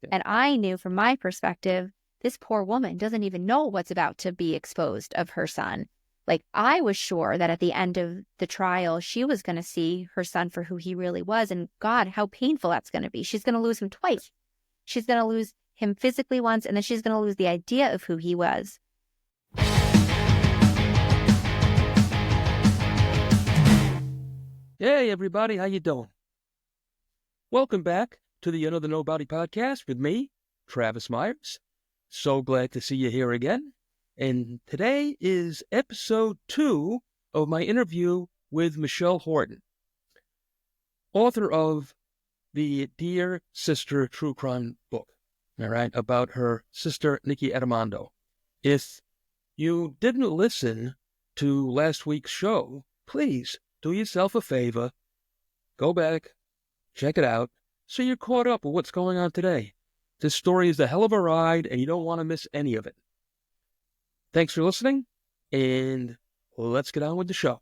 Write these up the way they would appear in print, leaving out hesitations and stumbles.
Yeah. And I knew from my perspective, this poor woman doesn't even know what's about to be exposed of her son. Like, I was sure that at the end of the trial, she was going to see her son for who he really was. And God, how painful that's going to be. She's going to lose him twice. She's going to lose him physically once, and then she's going to lose the idea of who he was. Hey, everybody, how you doing? Welcome back to the Another Nobody podcast with me, Travis Myers. So glad to see you here again. And today is episode 2 of my interview with Michelle Horton, author of the Dear Sister True Crime book, all right, about her sister, Nikki Addimando. If you didn't listen to last week's show, please do yourself a favor, go back, check it out, so you're caught up with what's going on today. This story is a hell of a ride, and you don't want to miss any of it. Thanks for listening, and let's get on with the show.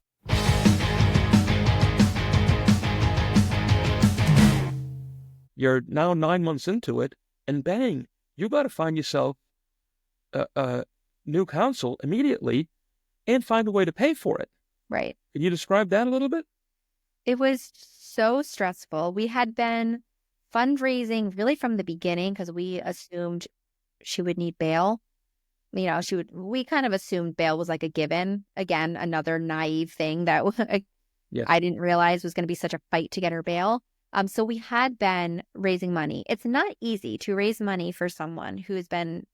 You're now 9 months into it, and bang, you got to find yourself a new counsel immediately and find a way to pay for it. Right. Can you describe that a little bit? It was so stressful. We had been fundraising really from the beginning because we assumed she would need bail. You know, we kind of assumed bail was like a given. Again, another naive thing that Yes. I didn't realize was going to be such a fight to get her bail. So we had been raising money. It's not easy to raise money for someone who has been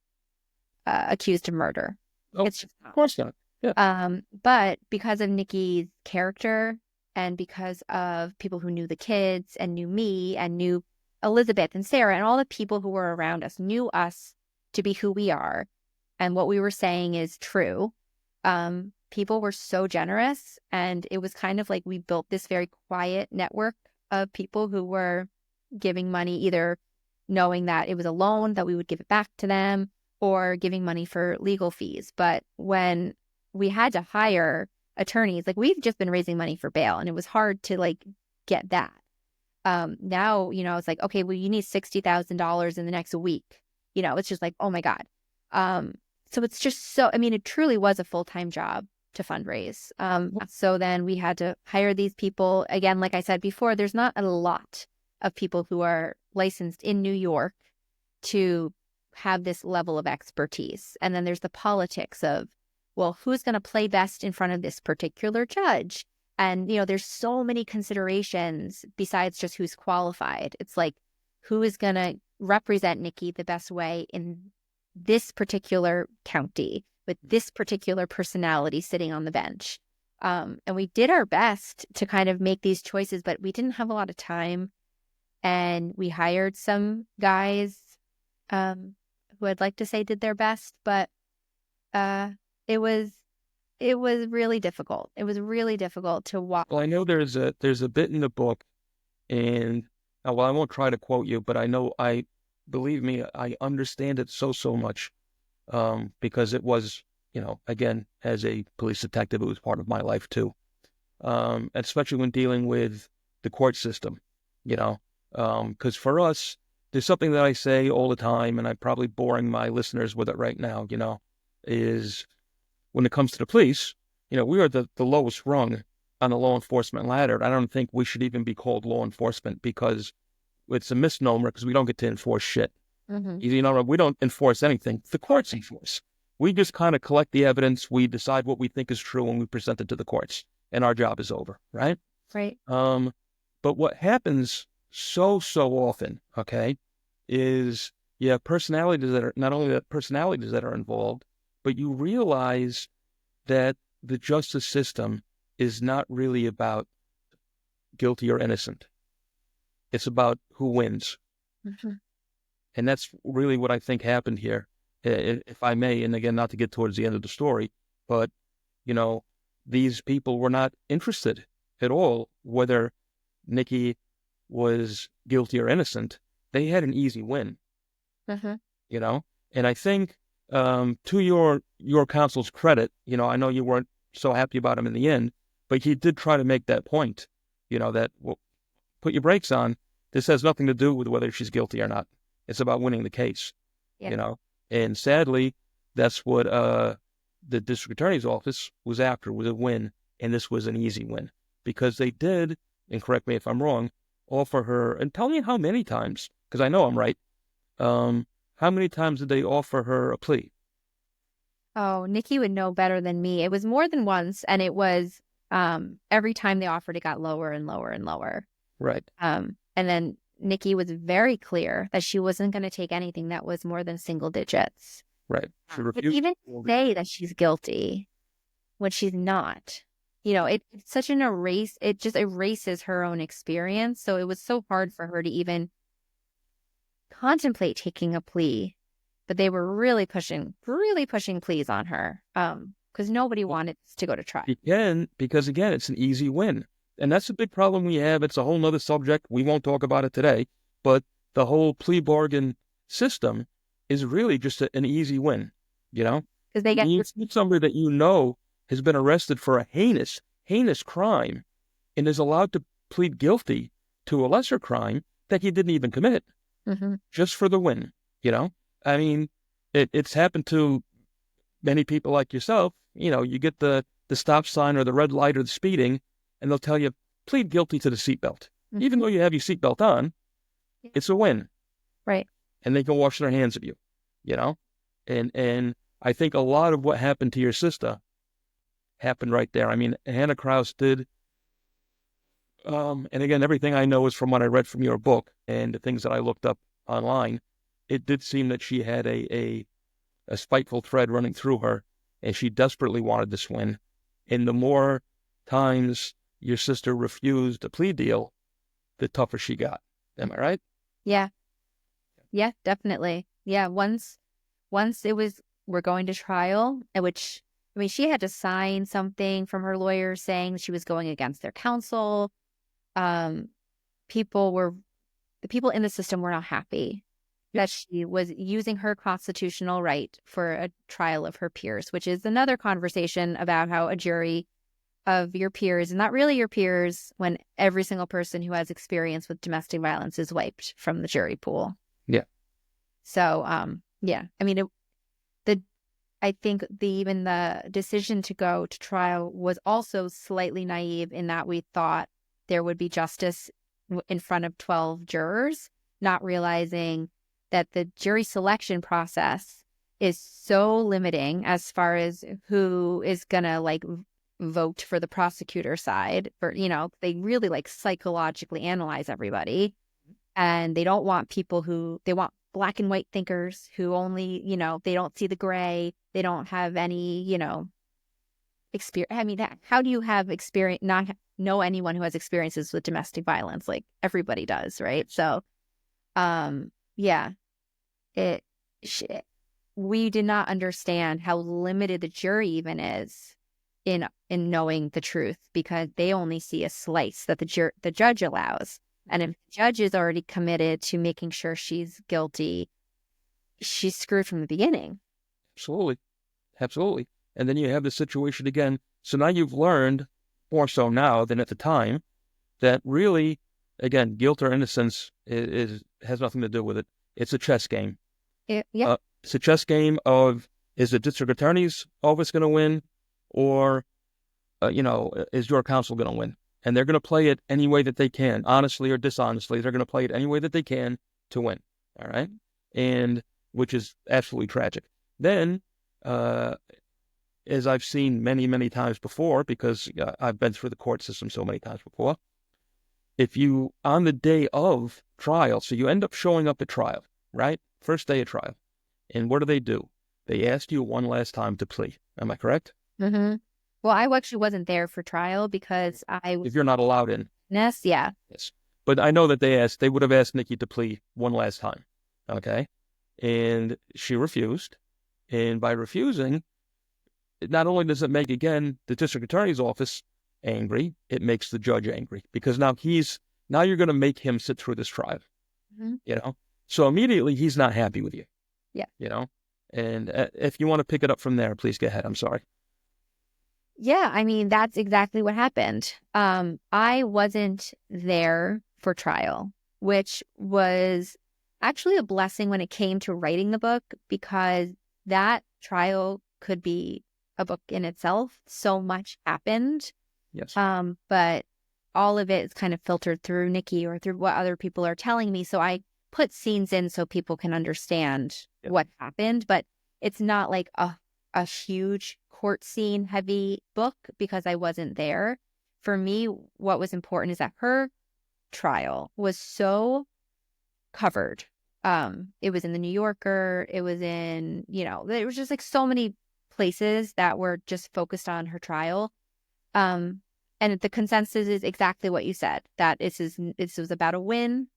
accused of murder. Oh, It's just not. Of course not. Yeah. But because of Nikki's character and because of people who knew the kids and knew me and knew Elizabeth and Sarah and all the people who were around us knew us to be who we are and what we were saying is true. People were so generous, and it was kind of like we built this very quiet network of people who were giving money, either knowing that it was a loan that we would give it back to them or giving money for legal fees. But when we had to hire attorneys, like, we've just been raising money for bail, and it was hard to like get that. Now, you know, it's like, okay, well, you need $60,000 in the next week. You know, it's just like, oh my God. So it's just so, I mean, it truly was a full-time job to fundraise. So then we had to hire these people. Again, like I said before, there's not a lot of people who are licensed in New York to have this level of expertise. And then there's the politics of, well, who's going to play best in front of this particular judge? And, you know, there's so many considerations besides just who's qualified. It's like, who is going to represent Nikki the best way in this particular county with this particular personality sitting on the bench. And we did our best to kind of make these choices, but we didn't have a lot of time. And we hired some guys who I'd like to say did their best, but it was really difficult. It was really difficult to watch. Well, I know there's a bit in the book, and well, I won't try to quote you, but I know believe me, I understand it so much, because it was, you know, again, as a police detective, it was part of my life too, especially when dealing with the court system, you know, because for us, there's something that I say all the time, and I'm probably boring my listeners with it right now, you know, is when it comes to the police, you know, we are the lowest rung on the law enforcement ladder. I don't think we should even be called law enforcement because it's a misnomer, because we don't get to enforce shit. Mm-hmm. You know, we don't enforce anything. The courts enforce. We just kind of collect the evidence. We decide what we think is true, and we present it to the courts, and our job is over, right? Right. But what happens so often, okay, is you have personalities that are not only that personalities that are involved, but you realize that the justice system is not really about guilty or innocent. It's about who wins. Mm-hmm. And that's really what I think happened here, if I may. And again, not to get towards the end of the story, but, you know, these people were not interested at all whether Nikki was guilty or innocent. They had an easy win, you know? And I think, to your counsel's credit, you know, I know you weren't so happy about him in the end, but he did try to make that point, you know, that, well, put your brakes on. This has nothing to do with whether she's guilty or not. It's about winning the case, Yeah. And sadly, that's what the district attorney's office was after, was a win. And this was an easy win because they did, and correct me if I'm wrong, offer her, and tell me how many times, because I know I'm right. How many times did they offer her a plea? Oh, Nikki would know better than me. It was more than once, and it was every time they offered, it got lower and lower and lower. Right. And then Nikki was very clear that she wasn't going to take anything that was more than single digits. Right. She But refused. even say that she's guilty when she's not, it's such an erase. It just erases her own experience. So it was so hard for her to even contemplate taking a plea. But they were really pushing pleas on her because nobody wanted to go to trial. Because again, it's an easy win. And that's a big problem we have. It's a whole nother subject. We won't talk about it today. But the whole plea bargain system is really just an easy win, Because they get somebody that has been arrested for a heinous crime and is allowed to plead guilty to a lesser crime that he didn't even commit, just for the win, I mean, it's happened to many people like yourself. You get the stop sign or the red light or the speeding, and they'll tell you, plead guilty to the seatbelt. Even though you have your seatbelt on, it's a win. Right. And they can wash their hands of you, And I think a lot of what happened to your sister happened right there. I mean, Hannah Krause did, and again, everything I know is from what I read from your book and the things that I looked up online. It did seem that she had a spiteful thread running through her, and she desperately wanted this win. And the more times your sister refused a plea deal, the tougher she got. Am I right? Yeah. Yeah, definitely. Yeah, once it was, we're going to trial, which, I mean, she had to sign something from her lawyer saying she was going against their counsel. The people in the system were not happy that she was using her constitutional right for a trial of her peers, which is another conversation about how a jury of your peers is not really your peers when every single person who has experience with domestic violence is wiped from the jury pool. Yeah. So, yeah, I mean, I think even the decision to go to trial was also slightly naive in that we thought there would be justice in front of 12 jurors, not realizing that the jury selection process is so limiting as far as who is going to vote for the prosecutor side. They really psychologically analyze everybody, and they don't want they want black and white thinkers who only, they don't see the gray. They don't have any, experience. I mean, how do you have experience, not know anyone who has experiences with domestic violence? Like everybody does, right? So, yeah. We did not understand how limited the jury even is in knowing the truth, because they only see a slice that the judge allows. And if the judge is already committed to making sure she's guilty, she's screwed from the beginning. Absolutely. And then you have the situation again. So now you've learned, more so now than at the time, that really, again, guilt or innocence has nothing to do with it. It's a chess game. Yeah. It's a chess game of, is the district attorney's office going to win, or, is your counsel going to win? And they're going to play it any way that they can, honestly or dishonestly. They're going to play it any way that they can to win. All right. And which is absolutely tragic. Then, as I've seen many, many times before, because I've been through the court system so many times before, if you, on the day of trial, so you end up showing up at trial, right? First day of trial. And what do? They asked you one last time to plea. Am I correct? Mm-hmm. Well, I actually wasn't there for trial because I was... If you're not allowed in. Yeah. Yes. But I know that they would have asked Nikki to plea one last time. Okay. And she refused. And by refusing, not only does it make, again, the district attorney's office angry, it makes the judge angry, because now you're going to make him sit through this trial, So immediately he's not happy with you. Yeah. And if you want to pick it up from there, please go ahead. I'm sorry. Yeah, I mean, that's exactly what happened. I wasn't there for trial, which was actually a blessing when it came to writing the book, because that trial could be a book in itself. So much happened. Yes. But all of it is kind of filtered through Nikki or through what other people are telling me. So I put scenes in so people can understand what happened, but it's not like a huge court scene heavy book because I wasn't there. For me, what was important is that her trial was so covered. It was in the New Yorker. It was in, there was just like so many places that were just focused on her trial. And the consensus is exactly what you said, that this was about a win.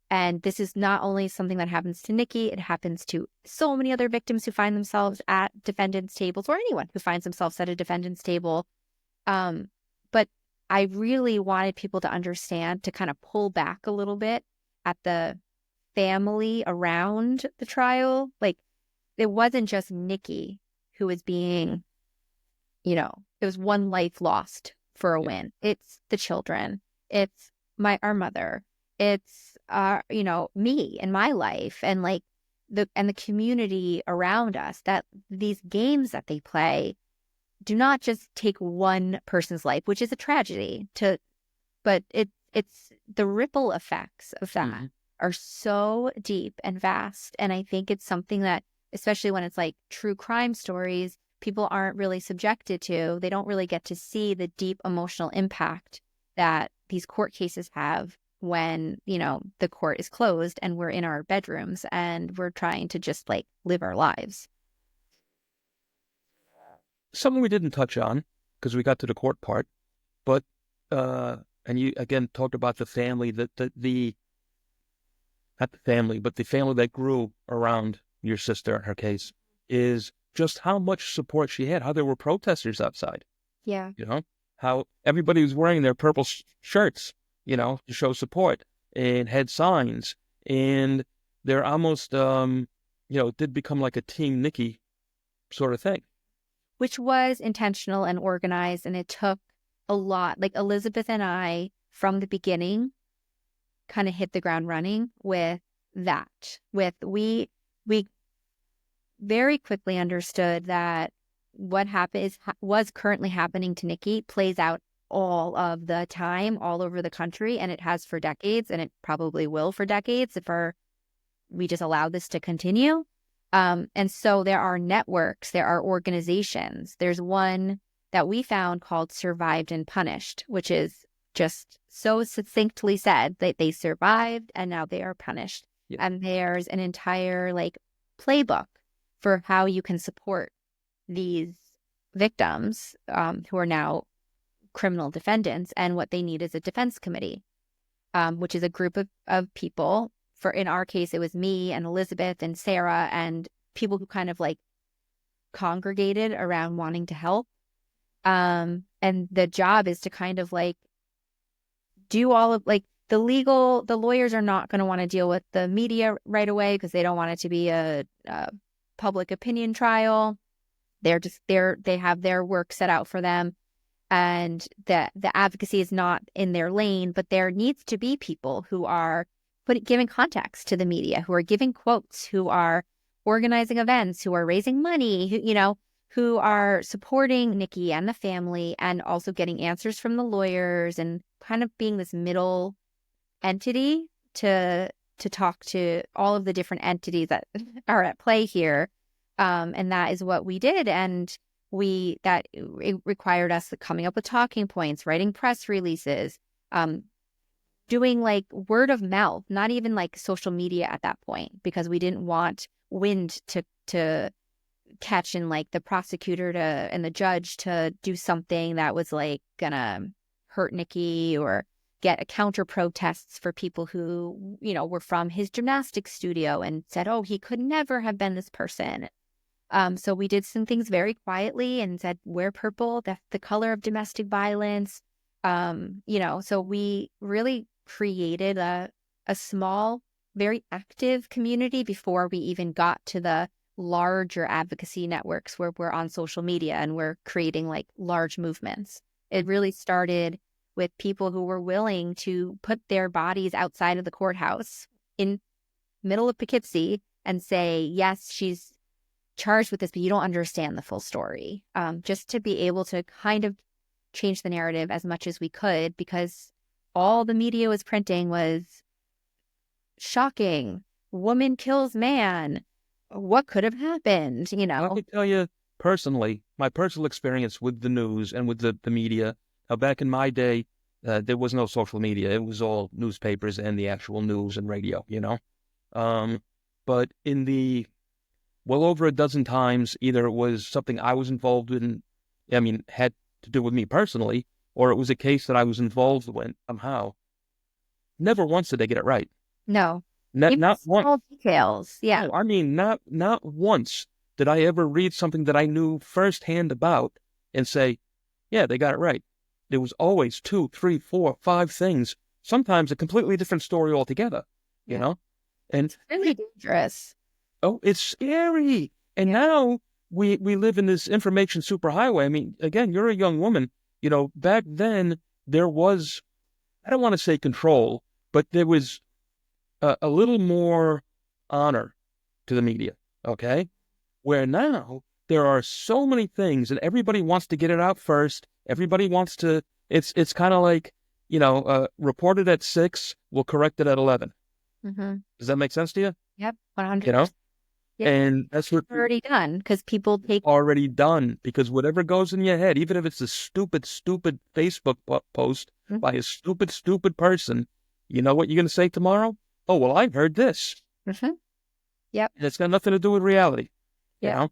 And this is not only something that happens to Nikki, it happens to so many other victims who find themselves at defendants' tables, or anyone who finds themselves at a defendant's table. But I really wanted people to understand, to kind of pull back a little bit at the family around the trial. Like, it wasn't just Nikki who was being, it was one life lost for a win. It's the children. It's our mother. It's me and my life, and like the community around us, that these games that they play do not just take one person's life, which is a tragedy, but it's the ripple effects of that are so deep and vast. And I think it's something that, especially when it's like true crime stories, people aren't really subjected to. They don't really get to see the deep emotional impact that these court cases have when, the court is closed and we're in our bedrooms and we're trying to just like live our lives. Something we didn't touch on because we got to the court part, but and you again talked about the family, not the family, but the family that grew around your sister in her case, is just how much support she had, how there were protesters outside. Yeah. How everybody was wearing their purple shirts, to show support, and had signs, and they're almost, it did become like a Team Nikki sort of thing. Which was intentional and organized, and it took a lot. Like, Elizabeth and I, from the beginning, kind of hit the ground running with that. We very quickly understood that what was currently happening to Nikki plays out all of the time, all over the country, and it has for decades, and it probably will for decades if we just allow this to continue. And so there are networks, there are organizations. There's one that we found called Survived and Punished, which is just so succinctly said that they survived and now they are punished. Yeah. And there's an entire like playbook for how you can support these victims who are now criminal defendants, and what they need is a defense committee, which is a group of people. In our case, it was me and Elizabeth and Sarah and people who kind of like congregated around wanting to help. And the job is to kind of like do all of like the lawyers are not going to want to deal with the media right away because they don't want it to be a public opinion trial. They have their work set out for them. And the advocacy is not in their lane, but there needs to be people who are giving context to the media, who are giving quotes, who are organizing events, who are raising money, who are supporting Nikki and the family, and also getting answers from the lawyers, and kind of being this middle entity to talk to all of the different entities that are at play here. And that is what we did. And it required us coming up with talking points, writing press releases, doing like word of mouth, not even like social media at that point, because we didn't want wind to catch in like the prosecutor and the judge to do something that was like gonna hurt Nikki, or get a counter protests for people who, were from his gymnastics studio and said, oh, he could never have been this person. So we did some things very quietly and said, wear purple, that's the color of domestic violence. So we really created a small, very active community before we even got to the larger advocacy networks where we're on social media and we're creating like large movements. It really started with people who were willing to put their bodies outside of the courthouse in middle of Poughkeepsie and say, yes, she's charged with this, but you don't understand the full story. Just to be able to kind of change the narrative as much as we could, because all the media was printing was shocking. Woman kills man. What could have happened? You I know? can tell you personally, my personal experience with the news and with the media. Back in my day, there was no social media. It was all newspapers and the actual news and radio, But in the well over a dozen times, either it was something I was involved in, had to do with me personally, or it was a case that I was involved with somehow. Never once did they get it right. No. Not Even one. small details. Yeah. No, not once did I ever read something that I knew firsthand about and say, yeah, they got it right. There was always 2, 3, 4, 5 things, sometimes a completely different story altogether, you know? And it's really dangerous. Oh, it's scary. And now we live in this information superhighway. I mean, again, you're a young woman. Back then there was, I don't want to say control, but there was a little more honor to the media, okay? Where now there are so many things and everybody wants to get it out first. Everybody wants to, it's kind of like, reported at 6, we'll correct it at 11. Mm-hmm. Does that make sense to you? Yep, 100%. Yeah. And that's what already done, because people take already done, because whatever goes in your head, even if it's a stupid Facebook post by a stupid person, you know what you're going to say tomorrow? Oh, well, I've heard this. Mm-hmm. Yep. And it's got nothing to do with reality. Yeah.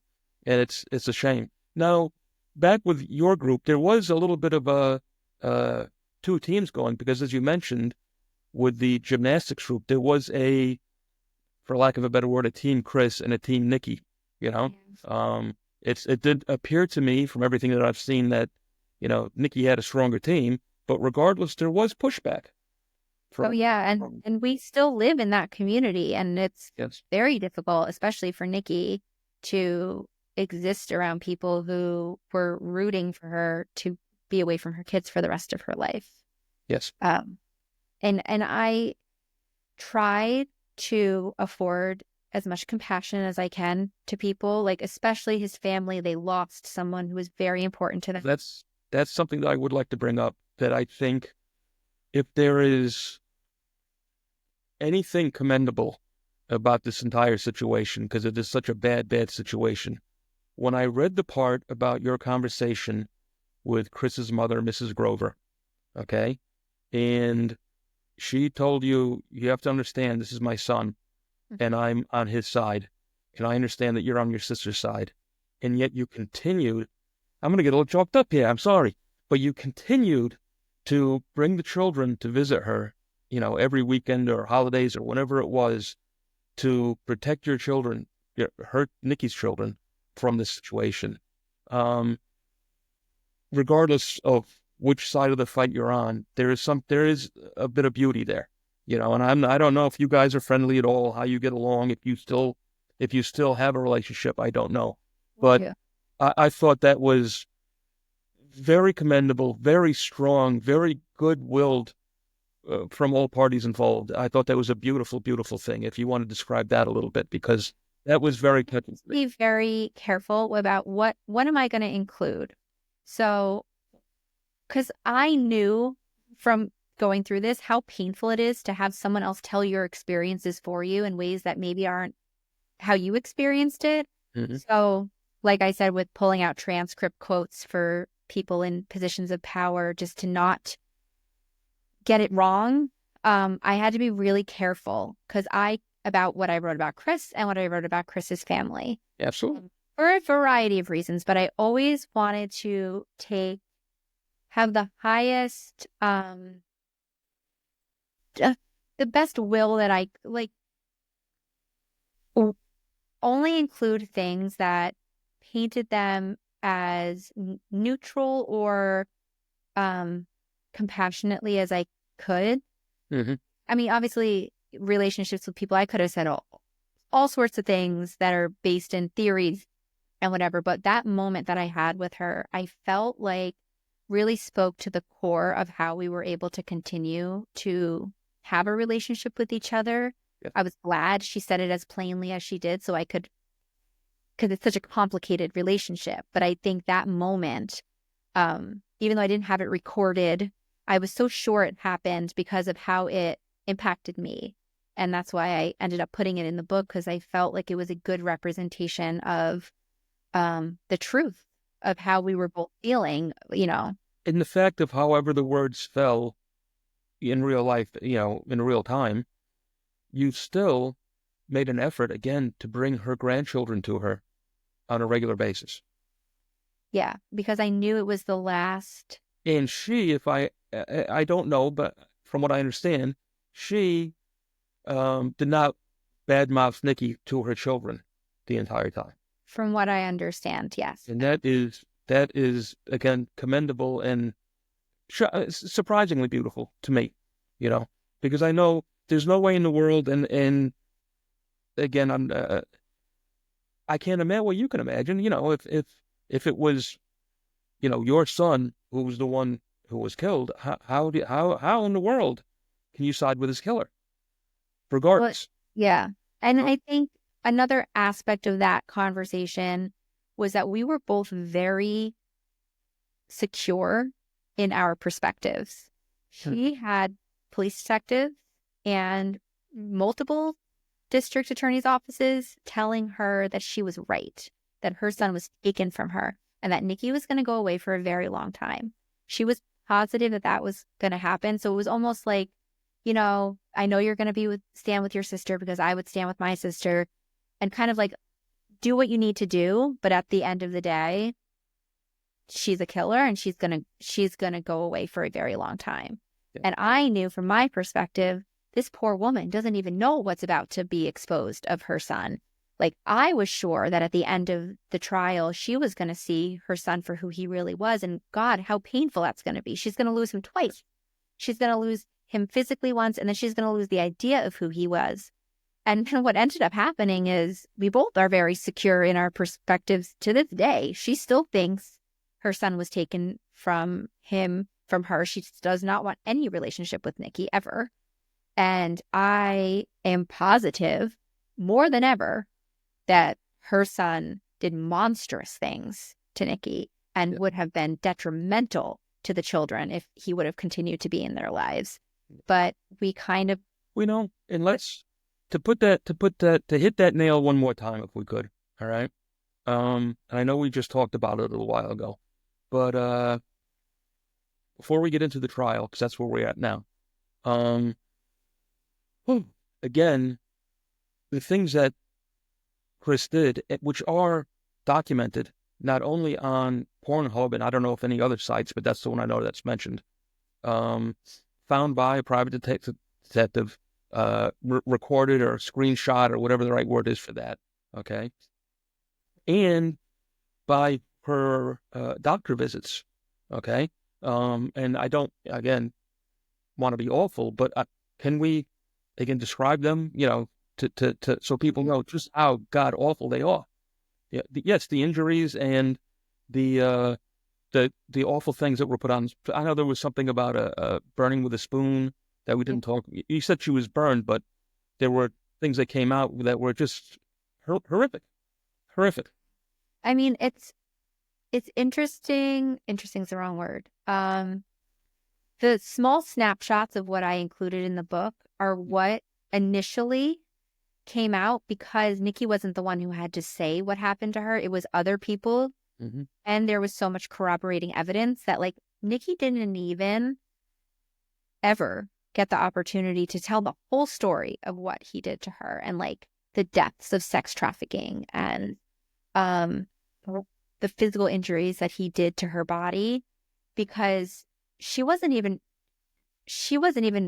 And it's a shame. Now, back with your group, there was a little bit of a 2 teams going, because as you mentioned, with the gymnastics group, there was for lack of a better word, a team Chris and a team Nikki, It did appear to me from everything that I've seen that, Nikki had a stronger team, but regardless, there was pushback. And we still live in that community, and it's very difficult, especially for Nikki, to exist around people who were rooting for her to be away from her kids for the rest of her life. Yes. And I tried to afford as much compassion as I can to people, like especially his family. They lost someone who was very important to them. That's something that I would like to bring up, that I think if there is anything commendable about this entire situation, because it is such a bad situation. When I read the part about your conversation with Chris's mother, Mrs. Grover, okay, and she told you, you have to understand, this is my son, and I'm on his side, and I understand that you're on your sister's side, and yet you continued, I'm going to get a little chalked up here, I'm sorry, but you continued to bring the children to visit her, every weekend or holidays or whenever it was, to protect your children, Nikki's children, from this situation. Regardless of which side of the fight you're on, there is a bit of beauty there, and I don't know if you guys are friendly at all, how you get along, if you still have a relationship, I don't know. But I thought that was very commendable, very strong, very good-willed from all parties involved. I thought that was a beautiful, beautiful thing. If you want to describe that a little bit, because that was very touching. Be very careful about what am I going to include. So, because I knew from going through this how painful it is to have someone else tell your experiences for you in ways that maybe aren't how you experienced it. Mm-hmm. So, like I said, with pulling out transcript quotes for people in positions of power just to not get it wrong, I had to be really careful about what I wrote about Chris and what I wrote about Chris's family. Absolutely. For a variety of reasons, but I always wanted to have the highest, the best will that I like, only include things that painted them as neutral or compassionately as I could. Mm-hmm. I mean, obviously, relationships with people, I could have said all sorts of things that are based in theories and whatever, but that moment that I had with her, I felt like really spoke to the core of how we were able to continue to have a relationship with each other. Yeah. I was glad she said it as plainly as she did, so I could, because it's such a complicated relationship. But I think that moment, even though I didn't have it recorded, I was so sure it happened because of how it impacted me. And that's why I ended up putting it in the book, because I felt like it was a good representation of the truth of how we were both feeling, In the fact of however the words fell in real life, in real time, you still made an effort again to bring her grandchildren to her on a regular basis. Yeah, because I knew it was the last. And she, if I don't know, but from what I understand, she did not badmouth Nikki to her children the entire time. From what I understand, yes. And that is again commendable and surprisingly beautiful to me, because I know there's no way in the world, and again, I can't imagine what you can imagine, if it was, your son who was the one who was killed, how in the world can you side with his killer? Well, Regardless. yeah. And I think another aspect of that conversation was that we were both very secure in our perspectives. She had police detectives and multiple district attorney's offices telling her that she was right, that her son was taken from her, and that Nikki was going to go away for a very long time. She was positive that that was going to happen. So it was almost like, I know you're going to stand with your sister because I would stand with my sister, and kind of like do what you need to do. But at the end of the day, she's a killer and she's gonna go away for a very long time. Yeah. And I knew from my perspective, this poor woman doesn't even know what's about to be exposed of her son. Like, I was sure that at the end of the trial, she was going to see her son for who he really was. And God, how painful that's going to be. She's going to lose him twice. She's going to lose him physically once, and then she's going to lose the idea of who he was. And what ended up happening is we both are very secure in our perspectives to this day. She still thinks her son was taken from her. She does not want any relationship with Nikki ever. And I am positive more than ever that her son did monstrous things to Nikki and would have been detrimental to the children if he would have continued to be in their lives. But we know, and let's to hit that nail one more time if we could. All right. And I know we just talked about it a little while ago, but before we get into the trial, because that's where we're at now, again, the things that Chris did, which are documented not only on Pornhub, and I don't know if any other sites, but that's the one I know that's mentioned, found by a private detective, recorded or screenshot or whatever the right word is for that, okay? And by her doctor visits, okay? And I don't, again, want to be awful, but can we, again, describe them, to so people know just how god awful they are. Yeah, yes, the injuries and the awful things that were put on. I know there was something about a burning with a spoon that we didn't talk. You said she was burned, but there were things that came out that were just horrific. I mean, it's interesting. Interesting is the wrong word. The small snapshots of what I included in the book are what initially came out, because Nikki wasn't the one who had to say what happened to her. It was other people. Mm-hmm. And there was so much corroborating evidence that, like, Nikki didn't even ever get the opportunity to tell the whole story of what he did to her, and like the depths of sex trafficking and the physical injuries that he did to her body, because she wasn't even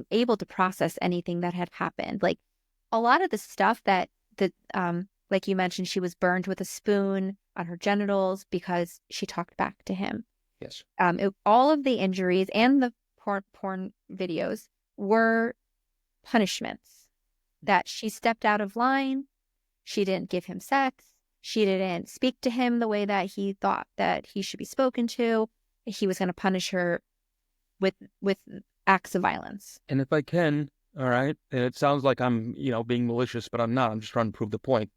able to process anything that had happened. Like, a lot of the stuff that like you mentioned, she was burned with a spoon on her genitals because she talked back to him. Yes. All of the injuries and the porn videos were punishments. That she stepped out of line, she didn't give him sex, she didn't speak to him the way that he thought that he should be spoken to. He was going to punish her with acts of violence. And if I can, All right. And it sounds like I'm, being malicious, but I'm not. I'm just trying to prove the point.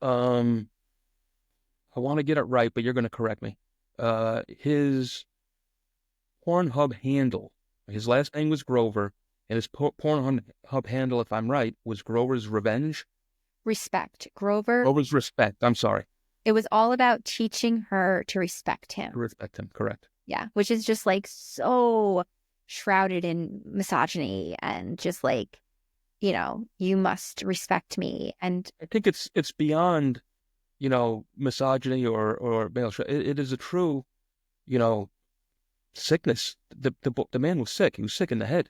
I want to get it right, but you're going to correct me. His Pornhub handle, his last name was Grover, and his Pornhub handle, if I'm right, was Grover's Revenge. Respect. Grover. Grover's Respect. I'm sorry. It was all about teaching her to respect him. To respect him. Correct. Yeah. Which is just like so shrouded in misogyny and just like, you must respect me. And I think it's beyond, misogyny or male. It is a true, sickness. The man was sick. He was sick in the head,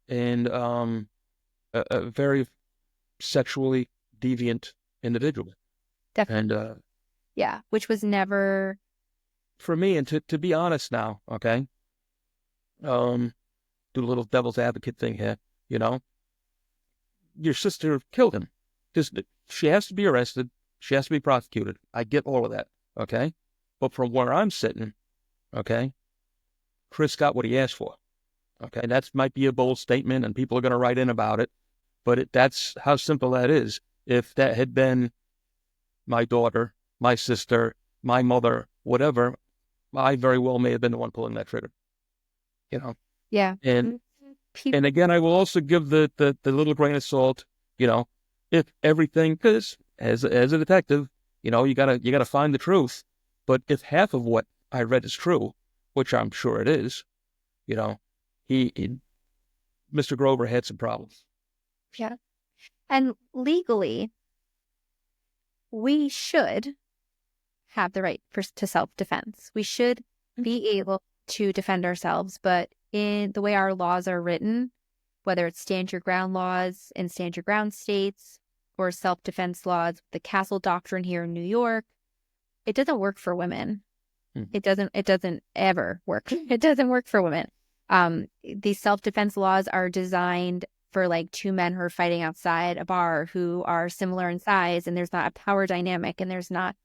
and a very sexually deviant individual. definitely, And yeah, which was never. for me, and to be honest now, okay, do a little devil's advocate thing here, your sister killed him. She has to be arrested. She has to be prosecuted. I get all of that, okay? But from where I'm sitting, okay, Chris got what he asked for, okay? That might be a bold statement, and people are going to write in about it, but that's how simple that is. If that had been my daughter, my sister, my mother, whatever, I very well may have been the one pulling that trigger, Yeah. And again, I will also give the little grain of salt, if everything, because as a detective, you gotta find the truth. But if half of what I read is true, which I'm sure it is, he Mr. Grover had some problems. Yeah. And legally, we should have the right to self-defense. We should be able to defend ourselves, but in the way our laws are written, whether it's stand your ground laws in stand your ground states or self-defense laws, the Castle Doctrine here in New York, it doesn't work for women. It doesn't ever work. It doesn't work for women. These self-defense laws are designed for like two men who are fighting outside a bar who are similar in size, and there's not a power dynamic, and there's not,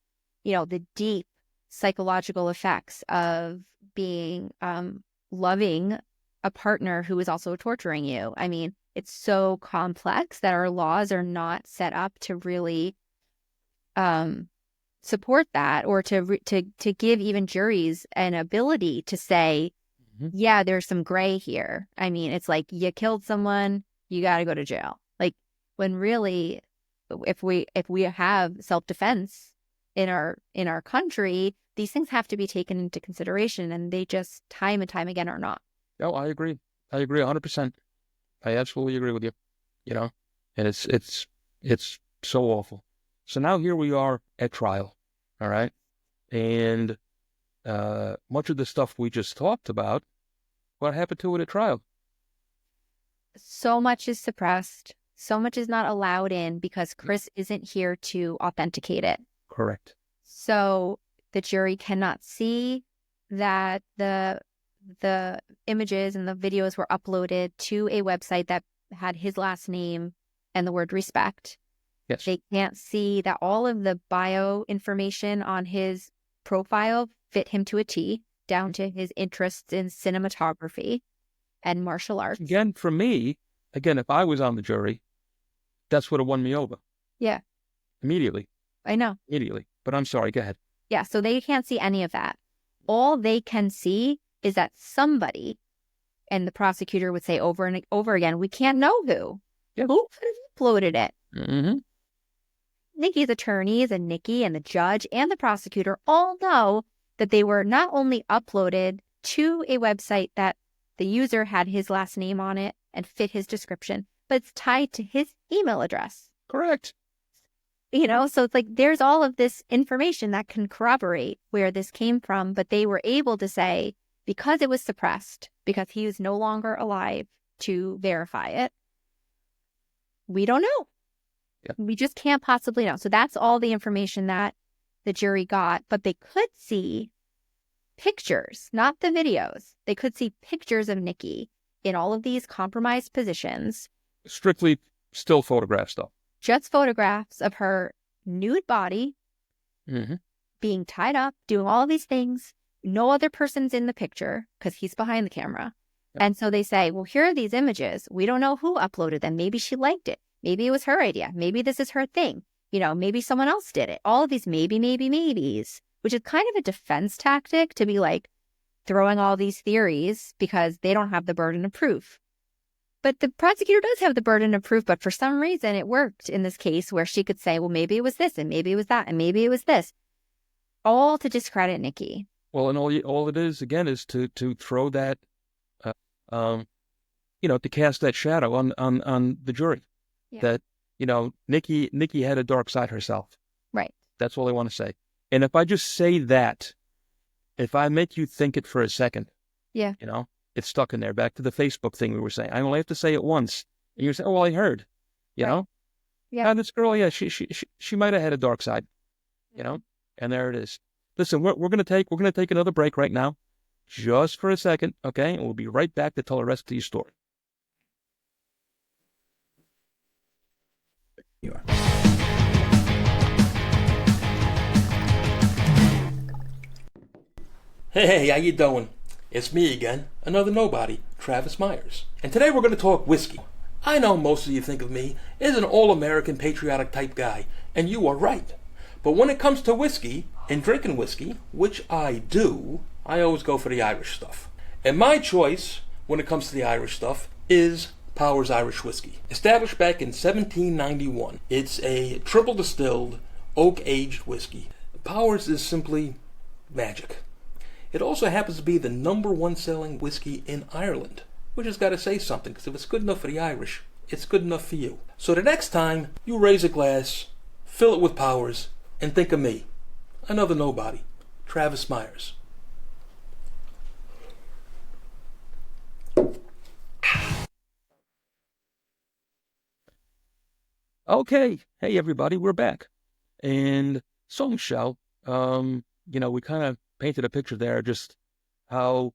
the deep psychological effects of being loving a partner who is also torturing you. I mean, it's so complex that our laws are not set up to really support that, or to give even juries an ability to say, yeah, there's some gray here. I mean, it's like you killed someone, you got to go to jail. Like, when really, if we have self-defense in our country, these things have to be taken into consideration, and they just time and time again are not. No, I agree. I agree 100%. I absolutely agree with you. And it's so awful. So now here we are at trial, all right? And much of the stuff we just talked about, what happened to it at trial? So much is suppressed. So much is not allowed in because Chris isn't here to authenticate it. Correct. So the jury cannot see that the images and the videos were uploaded to a website that had his last name and the word respect. Yes. They can't see that all of the bio information on his profile fit him to a T, down to his interests in cinematography and martial arts. Again, for me, if I was on the jury, that's what have won me over. Yeah. Immediately. I know. Immediately. But I'm sorry, go ahead. Yeah, so they can't see any of that. All they can see is that somebody, and the prosecutor would say over and over again, we can't know who. Yeah. Who uploaded it? Mm-hmm. Nikki's attorneys and Nikki and the judge and the prosecutor all know that they were not only uploaded to a website that the user had his last name on it and fit his description, but it's tied to his email address. Correct. So it's like there's all of this information that can corroborate where this came from, but they were able to say, because it was suppressed, because he is no longer alive to verify it, we don't know. Yeah. We just can't possibly know. So that's all the information that the jury got, but they could see pictures, not the videos. They could see pictures of Nikki in all of these compromised positions. Strictly still photographs, though. Just photographs of her nude body, being tied up, doing all these things. No other person's in the picture because he's behind the camera. And so they say, well, here are these images. We don't know who uploaded them. Maybe she liked it. Maybe it was her idea. Maybe this is her thing. Maybe someone else did it. All of these maybes, which is kind of a defense tactic to be like throwing all these theories because they don't have the burden of proof. But the prosecutor does have the burden of proof, but for some reason it worked in this case where she could say, well, maybe it was this and maybe it was that and maybe it was this, all to discredit Nikki. Well, and all it is, again, is to throw that, to cast that shadow on the jury. Yeah. That, Nikki had a dark side herself. Right. That's all I want to say. And if I just say that, if I make you think it for a second, yeah, it's stuck in there. Back to the Facebook thing we were saying. I only have to say it once. And you're saying, oh, well, I heard, know? Yeah. And this girl, yeah, she might have had a dark side, and there it is. Listen, we're going to take another break right now, just for a second, okay? And we'll be right back to tell the rest of your story. You are. Hey, how you doing? It's me again, another nobody, Travis Myers. And today we're going to talk whiskey. I know most of you think of me as an all-American patriotic type guy, and you are right. But when it comes to whiskey and drinking whiskey, which I do, I always go for the Irish stuff. And my choice when it comes to the Irish stuff is Powers Irish Whiskey. Established back in 1791. It's a triple distilled, oak-aged whiskey. Powers is simply magic. It also happens to be the #1 selling whiskey in Ireland, which has got to say something, because if it's good enough for the Irish, it's good enough for you. So the next time you raise a glass, fill it with Powers, and think of me, another nobody, Travis Myers. Okay, hey everybody, we're back. And so Michelle, we kind of painted a picture there, just how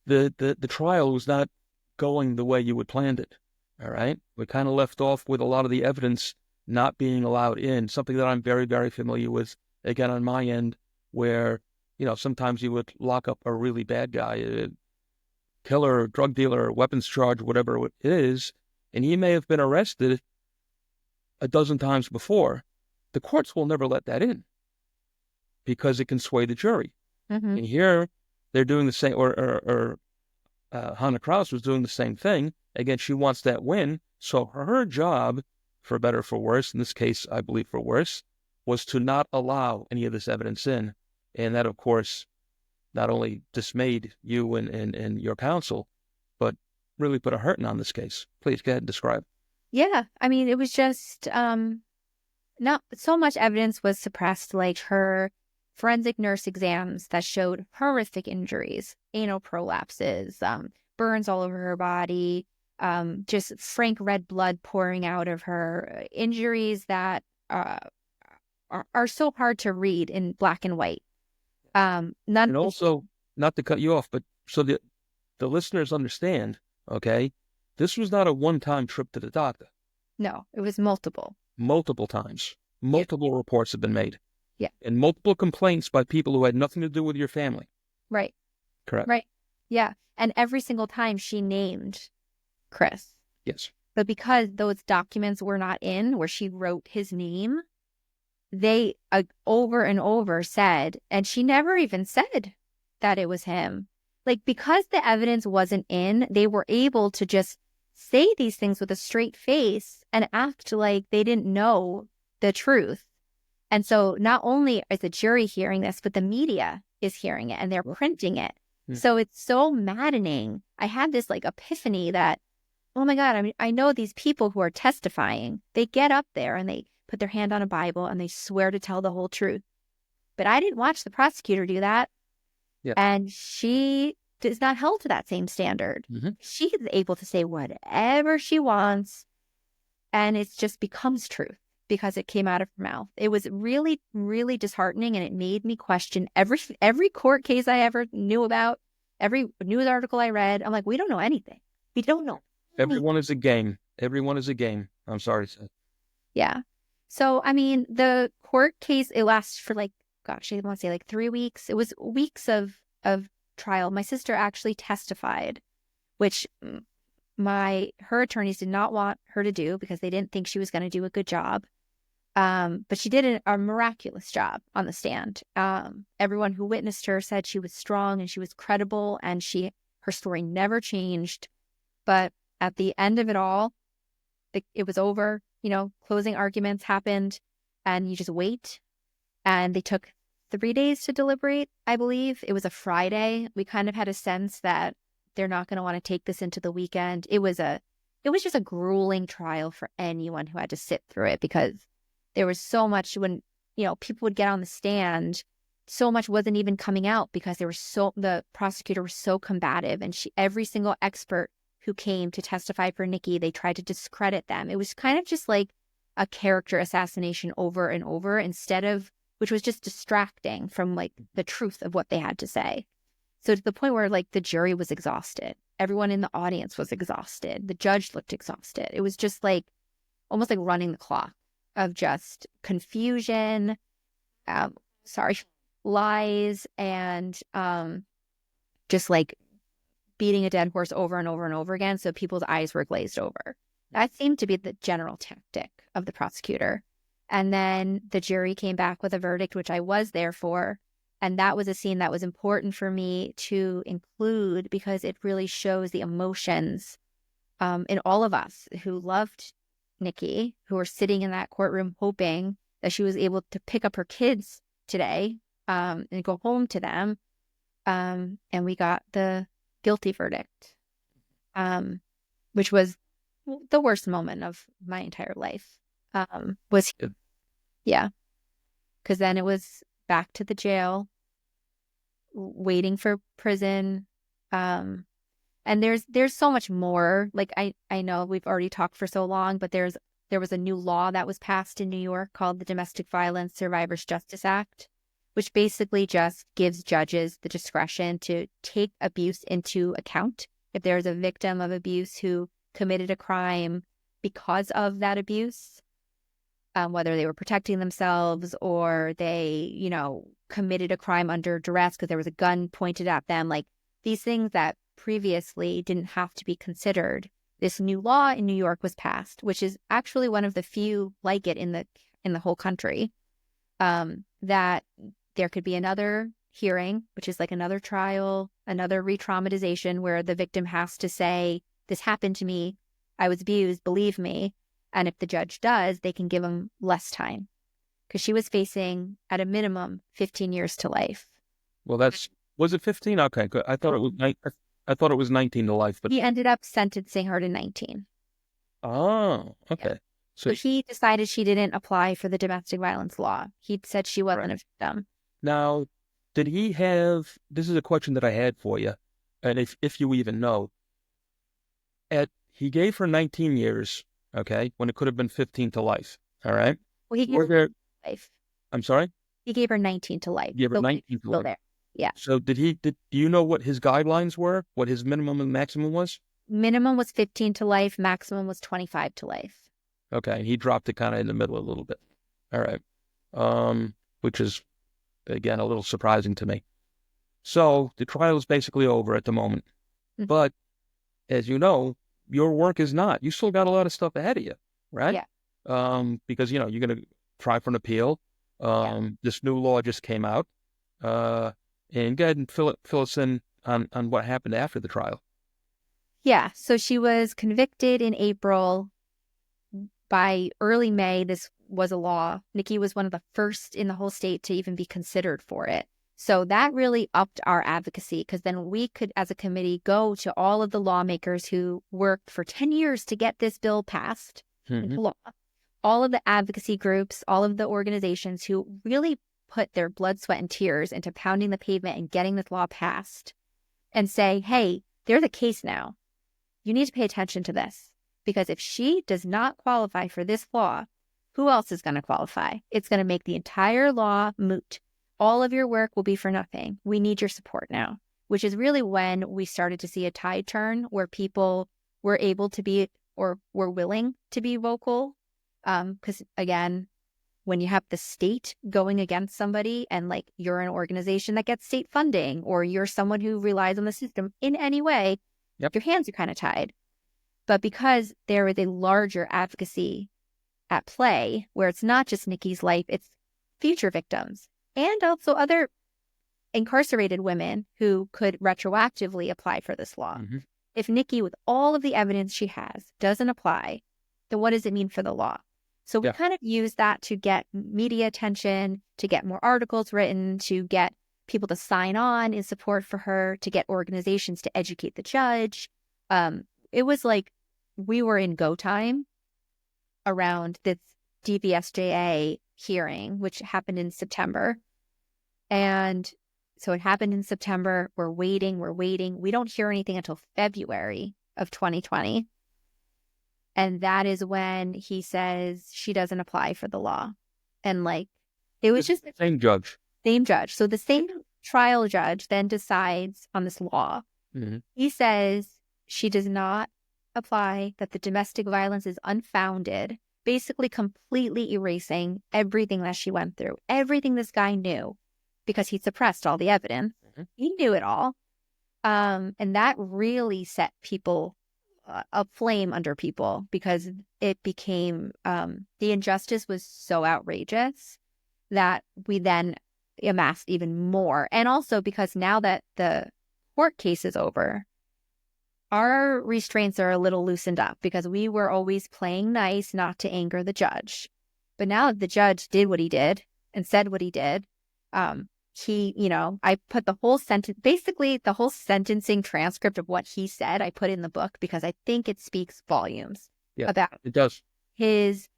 the trial was not going the way you had planned it. All right, we kind of left off with a lot of the evidence not being allowed in, something that I'm very, very familiar with, again, on my end, where, sometimes you would lock up a really bad guy, a killer, drug dealer, weapons charge, whatever it is, and he may have been arrested a dozen times before. The courts will never let that in because it can sway the jury. Mm-hmm. And here they're doing the same, or Hannah Krause was doing the same thing. Again, she wants that win. So her job, for better or for worse, in this case, I believe for worse, was to not allow any of this evidence in. And that, of course, not only dismayed you and your counsel, but really put a hurting on this case. Please go ahead and describe. Yeah. I mean, it was just not so much evidence was suppressed, like her forensic nurse exams that showed horrific injuries, anal prolapses, burns all over her body, just frank red blood pouring out of her, injuries that are so hard to read in black and white. And also, not to cut you off, but so the listeners understand, okay, this was not a one-time trip to the doctor. No, it was multiple. Multiple times. Multiple reports have been made. Yeah. And multiple complaints by people who had nothing to do with your family. Right. Correct. Right. Yeah. And every single time she named Chris. Yes. But because those documents were not in where she wrote his name, they over and over said, and she never even said that it was him. Like, because the evidence wasn't in, they were able to just say these things with a straight face and act like they didn't know the truth. And so not only is the jury hearing this, but the media is hearing it and they're printing it. So it's so maddening. I had this like epiphany that, oh my God, I mean, I know these people who are testifying, they get up there and they put their hand on a Bible and they swear to tell the whole truth. But I didn't watch the prosecutor do that. Yeah. And she is not held to that same standard. Mm-hmm. She is able to say whatever she wants and it just becomes truth because it came out of her mouth. It was really, really disheartening and it made me question every court case I ever knew about, every news article I read. I'm like, we don't know anything. We don't know. Everyone is a game. Everyone is a game. I'm sorry to say. Yeah. So, I mean, the court case, it lasts for like, gosh, I want to say like 3 weeks. It was weeks of trial. My sister actually testified which her attorneys did not want her to do because they didn't think she was going to do a good job. But she did a miraculous job on the stand. Everyone who witnessed her said she was strong and she was credible, and her story never changed. But at the end of it all, it was over. Closing arguments happened, and you just wait. And they took 3 days to deliberate, I believe. It was a Friday. We kind of had a sense that they're not going to want to take this into the weekend. It was just a grueling trial for anyone who had to sit through it, because there was so much when, people would get on the stand, so much wasn't even coming out because the prosecutor was so combative, and every single expert who came to testify for Nikki, they tried to discredit them. It was kind of just like a character assassination over and over, which was just distracting from like the truth of what they had to say. So to the point where like the jury was exhausted. Everyone in the audience was exhausted. The judge looked exhausted. It was just like almost like running the clock of just confusion, lies, and just like beating a dead horse over and over and over again. So people's eyes were glazed over. That seemed to be the general tactic of the prosecutor. And then the jury came back with a verdict, which I was there for. And that was a scene that was important for me to include because it really shows the emotions in all of us who loved Nikki, who were sitting in that courtroom hoping that she was able to pick up her kids today and go home to them. And we got the guilty verdict, which was the worst moment of my entire life. Because then it was back to the jail, waiting for prison. And there's so much more. Like I know we've already talked for so long, but there was a new law that was passed in New York called the Domestic Violence Survivors Justice Act, which basically just gives judges the discretion to take abuse into account. If there's a victim of abuse who committed a crime because of that abuse, whether they were protecting themselves or they, committed a crime under duress because there was a gun pointed at them, like these things that previously didn't have to be considered. This new law in New York was passed, which is actually one of the few like it in the whole country, that there could be another hearing, which is like another trial, another re-traumatization where the victim has to say, this happened to me, I was abused, believe me. And if the judge does, they can give them less time, because she was facing at a minimum 15 years to life. Well, was it 15? Okay, good. I thought it was 19 to life, but he ended up sentencing her to 19. Oh, okay. Yeah. So he decided she didn't apply for the domestic violence law. He said she wasn't a victim. Now, did he have? This is a question that I had for you, and if you even know, he gave her 19 years. Okay, when it could have been 15 to life. All right. Well, he gave her life. I'm sorry? He gave her 19 to life. He gave her 19 to life. There. Yeah. So do you know what his guidelines were? What his minimum and maximum was? Minimum was 15 to life. Maximum was 25 to life. Okay. He dropped it kind of in the middle a little bit. All right. Which is, again, a little surprising to me. So the trial is basically over at the moment. Mm-hmm. But as you know, your work is not. You still got a lot of stuff ahead of you, right? Yeah. Because, you're going to try for an appeal. This new law just came out. And go ahead and fill us in on what happened after the trial. Yeah. So she was convicted in April. By early May, this was a law. Nikki was one of the first in the whole state to even be considered for it. So that really upped our advocacy, because then we could, as a committee, go to all of the lawmakers who worked for 10 years to get this bill passed into law, all of the advocacy groups, all of the organizations who really put their blood, sweat, and tears into pounding the pavement and getting this law passed, and say, hey, there's a case now. You need to pay attention to this, because if she does not qualify for this law, who else is going to qualify? It's going to make the entire law moot. All of your work will be for nothing. We need your support now, which is really when we started to see a tide turn where people were able to be, or were willing to be vocal. Because again, when you have the state going against somebody, and like you're an organization that gets state funding, or you're someone who relies on the system in any way, Yep. Your hands are kind of tied. But because there is a larger advocacy at play where it's not just Nikki's life, it's future victims and also other incarcerated women who could retroactively apply for this law. Mm-hmm. If Nikki, with all of the evidence she has, doesn't apply, then what does it mean for the law? So we kind of use that to get media attention, to get more articles written, to get people to sign on in support for her, to get organizations to educate the judge. It was like we were in go time around this DVSJA hearing, which happened in September. And so it happened in September. We're waiting. We don't hear anything until February of 2020. And that is when he says she doesn't apply for the law. And like, it was just the same judge. Same judge. So the same trial judge then decides on this law. Mm-hmm. He says she does not apply, that the domestic violence is unfounded, basically completely erasing everything that she went through, everything this guy knew, because he suppressed all the evidence. Mm-hmm. He knew it all. And that really set people aflame under people, because it became, the injustice was so outrageous that we then amassed even more. And also because now that the court case is over, our restraints are a little loosened up, because we were always playing nice not to anger the judge. But now that the judge did what he did and said what he did, I put the whole sentence, basically the whole sentencing transcript of what he said, I put in the book, because I think it speaks volumes about it does. His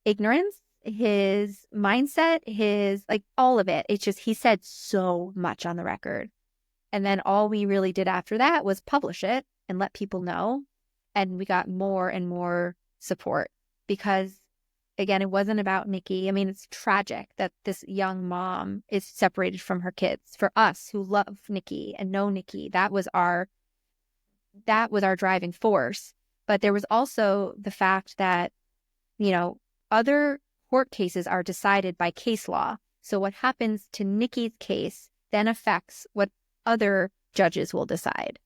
ignorance, his mindset, his, like, all of it. It's just, he said so much on the record. And then all we really did after that was publish it and let people know. And we got more and more support, because, again, it wasn't about Nikki. I mean, it's tragic that this young mom is separated from her kids. For us who love Nikki and know Nikki, that was our driving force. But there was also the fact that, other court cases are decided by case law. So what happens to Nikki's case then affects what other judges will decide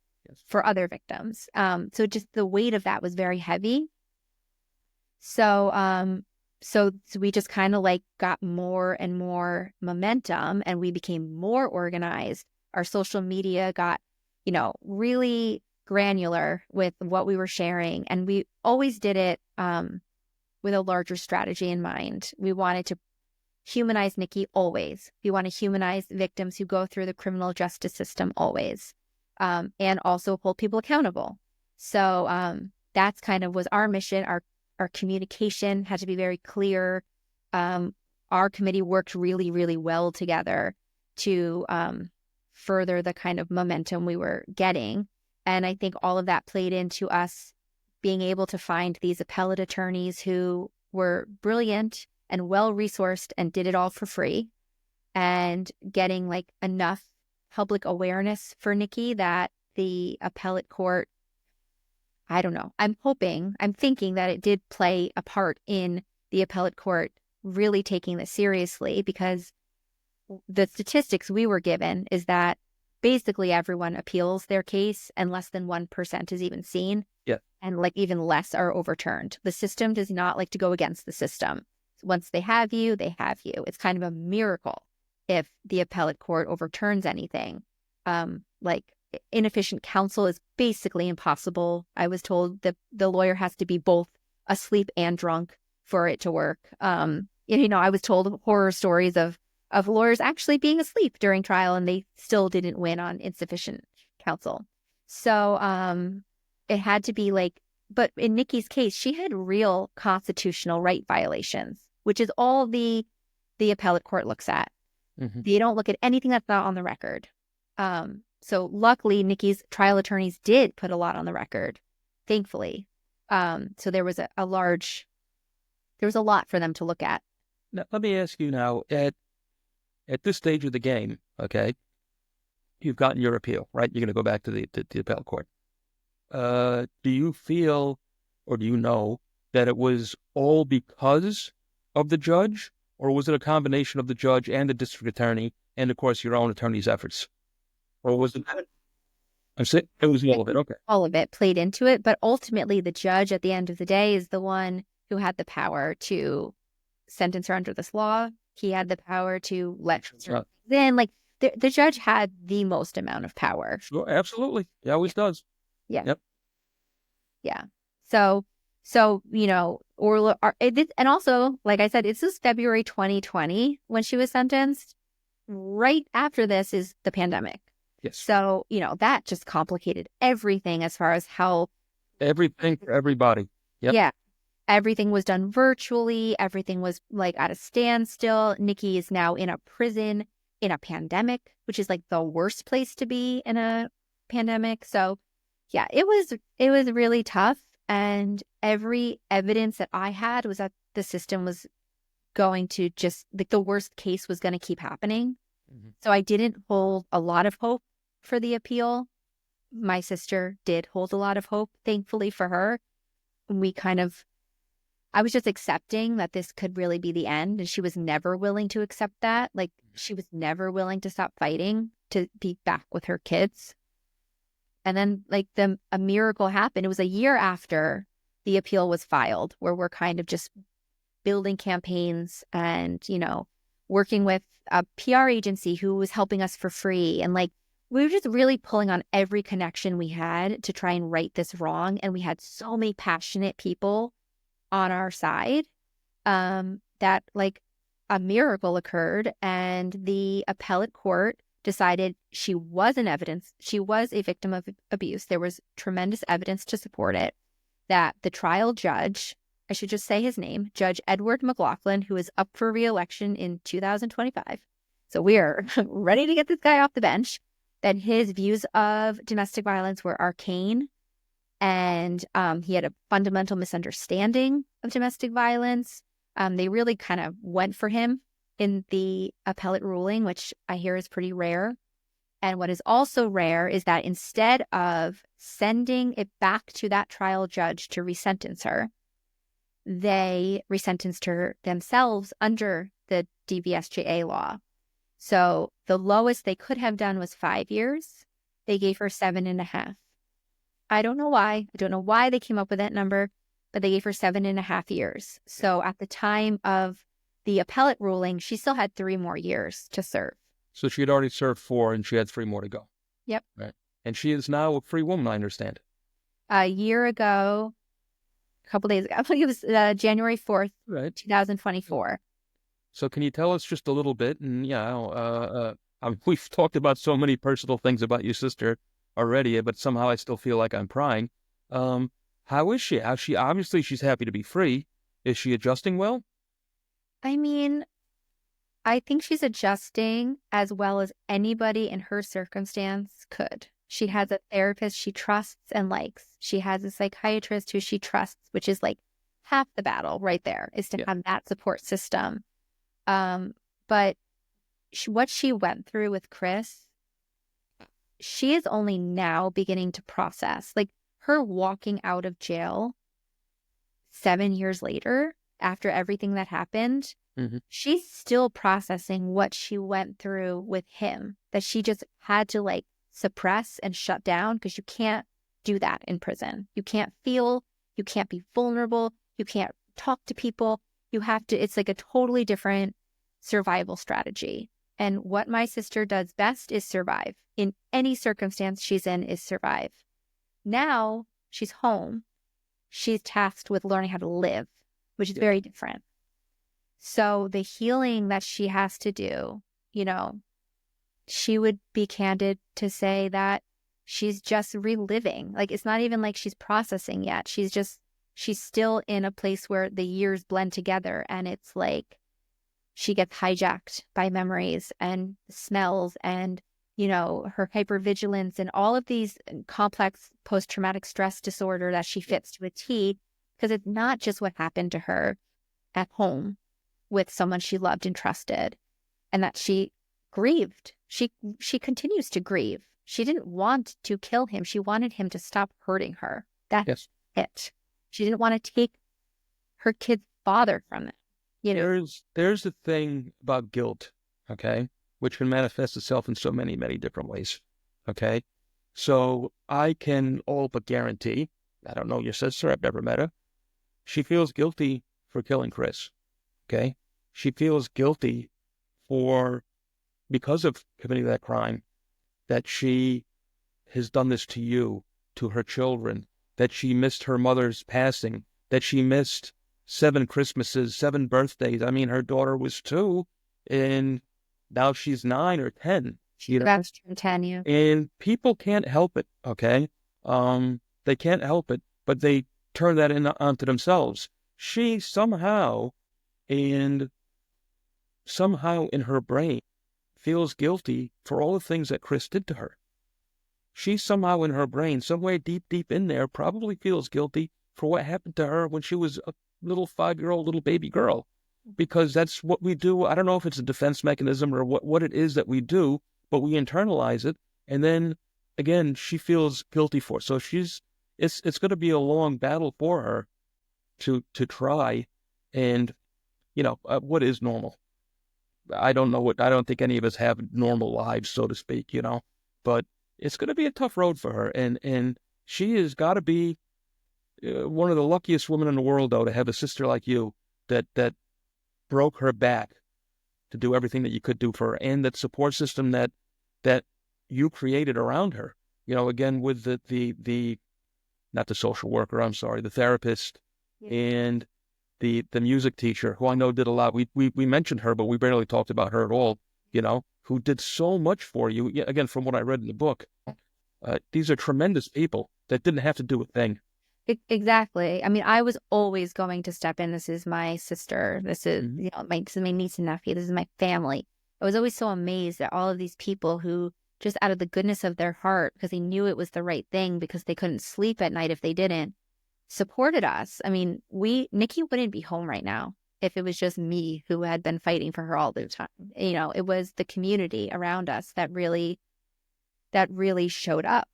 for other victims. So just the weight of that was very heavy. So we just kind of like got more and more momentum, and we became more organized. Our social media got, really granular with what we were sharing. And we always did it with a larger strategy in mind. We wanted to humanize Nikki always. We want to humanize victims who go through the criminal justice system always, and also hold people accountable. So that's kind of was our mission. Our communication had to be very clear. Our committee worked really, really well together to further the kind of momentum we were getting. And I think all of that played into us being able to find these appellate attorneys who were brilliant and well-resourced and did it all for free, and getting like enough public awareness for Nikki that the appellate court, I don't know, I'm thinking that it did play a part in the appellate court really taking this seriously, because the statistics we were given is that basically everyone appeals their case and less than 1% is even seen. Yeah. And like even less are overturned. The system does not like to go against the system. Once they have you, they have you. It's kind of a miracle if the appellate court overturns anything. Like inefficient counsel is basically impossible. I was told that the lawyer has to be both asleep and drunk for it to work. I was told horror stories of lawyers actually being asleep during trial, and they still didn't win on insufficient counsel. So it had to be like, but in Nikki's case, she had real constitutional right violations, which is all the appellate court looks at. Mm-hmm. They don't look at anything that's not on the record. So luckily, Nikki's trial attorneys did put a lot on the record, thankfully. So there was a lot for them to look at. Now, let me ask you now, at this stage of the game, okay, you've gotten your appeal, right? You're going to go back to the appellate court. Do you feel, or do you know, that it was all because of the judge, or was it a combination of the judge and the district attorney and, of course, your own attorney's efforts? Or was it? I see. It was all of it. Okay. All of it played into it. But ultimately, the judge at the end of the day is the one who had the power to sentence her under this law. He had the power to let her in. Like the judge had the most amount of power. Sure, absolutely. He always does. Yeah. Yep. Yeah. So and also, like I said, this is February 2020 when she was sentenced. Right after this is the pandemic. Yes. So, that just complicated everything as far as how everything for everybody. Yep. Yeah. Everything was done virtually. Everything was like at a standstill. Nikki is now in a prison in a pandemic, which is like the worst place to be in a pandemic. So yeah, it was really tough. And every evidence that I had was that the system was going to just, like, the worst case was going to keep happening. Mm-hmm. So I didn't hold a lot of hope for the appeal. My sister did hold a lot of hope, thankfully for her. I was just accepting that this could really be the end. And she was never willing to accept that. Like, she was never willing to stop fighting to be back with her kids. And then, like, a miracle happened. It was a year after the appeal was filed, where we're kind of just building campaigns and, working with a PR agency who was helping us for free. And, like, we were just really pulling on every connection we had to try and right this wrong. And we had so many passionate people on our side that, like, a miracle occurred, and the appellate court decided she was a victim of abuse. There was tremendous evidence to support it, that the trial judge, I should just say his name, Judge Edward McLaughlin, who is up for re-election in 2025. So we are ready to get this guy off the bench, that his views of domestic violence were arcane, and he had a fundamental misunderstanding of domestic violence. They really kind of went for him in the appellate ruling, which I hear is pretty rare. And what is also rare is that instead of sending it back to that trial judge to resentence her, they resentenced her themselves under the DVSJA law. So the lowest they could have done was 5 years. They gave her 7.5. I don't know why. I don't know why they came up with that number, but they gave her 7.5 years. So at the time of the appellate ruling, she still had 3 more years to serve. So she had already served 4 and she had 3 more to go. Yep. Right. And she is now a free woman, I understand. A year ago, a couple days ago, I think it was January 4th, right, 2024. So can you tell us just a little bit? And we've talked about so many personal things about your sister already, but somehow I still feel like I'm prying. How is she? Obviously she's happy to be free. Is she adjusting well? I mean, I think she's adjusting as well as anybody in her circumstance could. She has a therapist she trusts and likes. She has a psychiatrist who she trusts, which is like half the battle right there, is to have that support system. But what she went through with Chris, she is only now beginning to process. Like, her walking out of jail 7 years later, after everything that happened, she's still processing what she went through with him, that she just had to, like, suppress and shut down, because you can't do that in prison. You can't feel, you can't be vulnerable, you can't talk to people. You have to, it's like a totally different survival strategy. And what my sister does best is survive. In any circumstance she's in, is survive. Now she's home. She's tasked with learning how to live, which is very different. So the healing that she has to do, she would be candid to say that she's just reliving. Like, it's not even like she's processing yet. She's still in a place where the years blend together, and it's like she gets hijacked by memories and smells and, her hypervigilance and all of these complex post-traumatic stress disorder that she fits to a T, because it's not just what happened to her at home with someone she loved and trusted, and that she grieved. She continues to grieve. She didn't want to kill him. She wanted him to stop hurting her. That's it. She didn't want to take her kid's father from them. There's a thing about guilt, okay, which can manifest itself in so many, many different ways, okay? So I can all but guarantee, I don't know your sister, I've never met her. She feels guilty for killing Chris. Okay. She feels guilty because of committing that crime, that she has done this to you, to her children, that she missed her mother's passing, that she missed 7 Christmases, 7 birthdays. I mean, her daughter was 2, and now she's 9 or 10, She's about to turn 10, yeah. and people can't help it, okay? They can't help it, but they turn that onto themselves. She and somehow in her brain, feels guilty for all the things that Chris did to her. She somehow in her brain, somewhere deep, deep in there, probably feels guilty for what happened to her when she was a little 5-year-old little baby girl, because that's what we do. I don't know if it's a defense mechanism or what it is that we do, but we internalize it. And then again, she feels guilty for it. So it's going to be a long battle for her to try. And, what is normal? I don't think any of us have normal lives, so to speak, but it's going to be a tough road for her. And she has got to be one of the luckiest women in the world, though, to have a sister like you that broke her back to do everything that you could do for her, and that support system that you created around her. Again, with the not the social worker, I'm sorry, the therapist, and the music teacher, who I know did a lot. We mentioned her, but we barely talked about her at all, who did so much for you. Again, from what I read in the book, these are tremendous people that didn't have to do a thing. Exactly. I mean, I was always going to step in. This is my sister. This is, this is my niece and nephew. This is my family. I was always so amazed at all of these people who, just out of the goodness of their heart, because they knew it was the right thing, because they couldn't sleep at night if they didn't, supported us. I mean, Nikki wouldn't be home right now if it was just me who had been fighting for her all the time. It was the community around us that really showed up.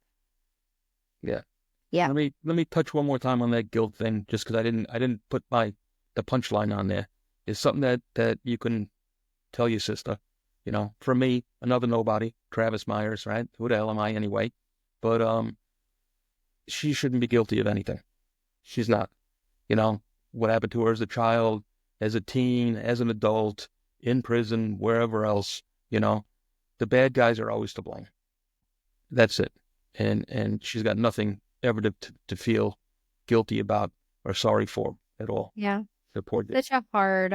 Yeah. Yeah. Let me touch one more time on that guilt thing, just because I didn't put the punchline on there. It's something that you can tell your sister. For me, another nobody, Travis Myers, right? Who the hell am I anyway? But she shouldn't be guilty of anything. She's not. What happened to her as a child, as a teen, as an adult, in prison, wherever else, the bad guys are always to blame. That's it. And she's got nothing ever to feel guilty about or sorry for at all. Yeah. Support Such a hard,